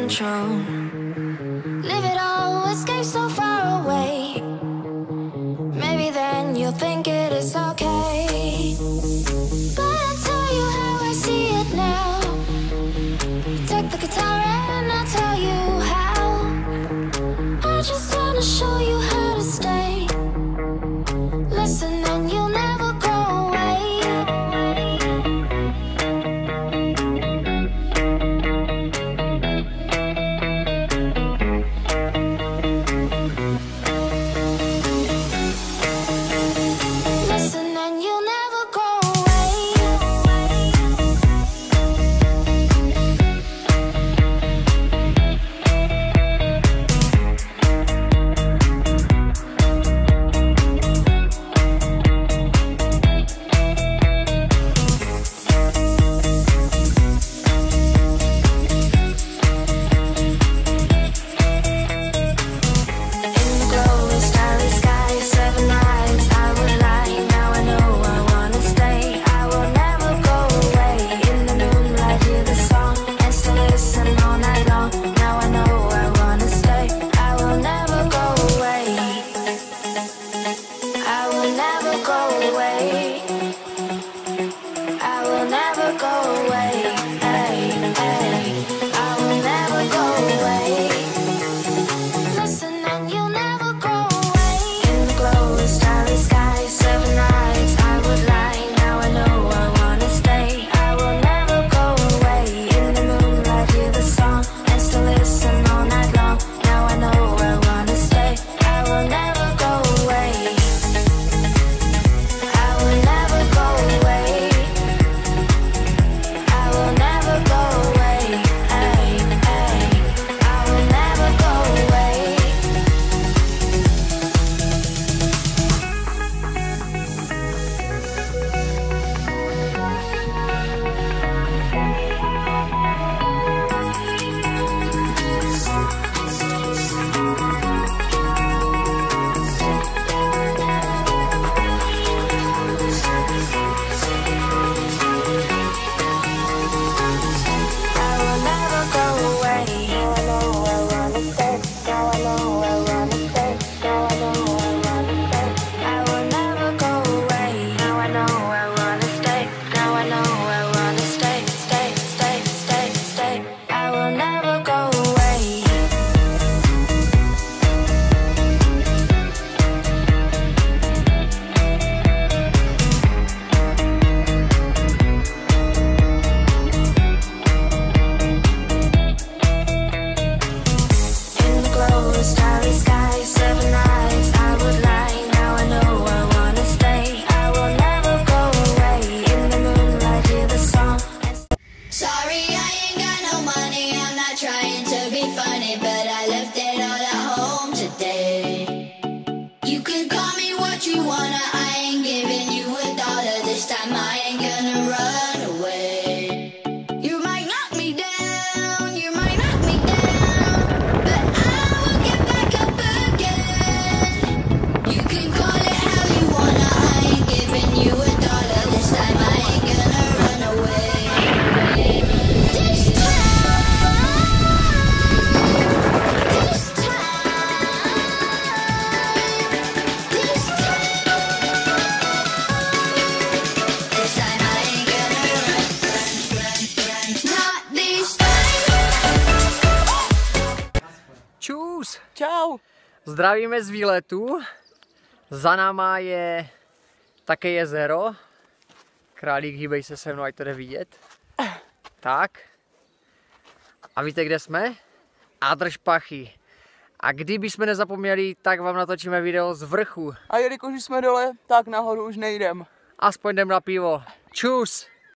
control. Leave it all, escape so far away. Maybe then you'll think it is okay. But I'll tell you how I see it now. Take the guitar and I'll tell you how. I just wanna show you how to stay. Listen and you'll never go away. Listen and you'll never go away. Čus! Čau! Zdravíme z výletu. Za náma je také jezero. Králík, hýbej se mnou, ať to jde vidět. Tak. A víte, kde jsme? Adršpachy. A kdyby jsme nezapomněli, tak vám natočíme video z vrchu. A jelikož jsme dole, tak nahoru už nejdem. Aspoň jdem na pivo. Čus!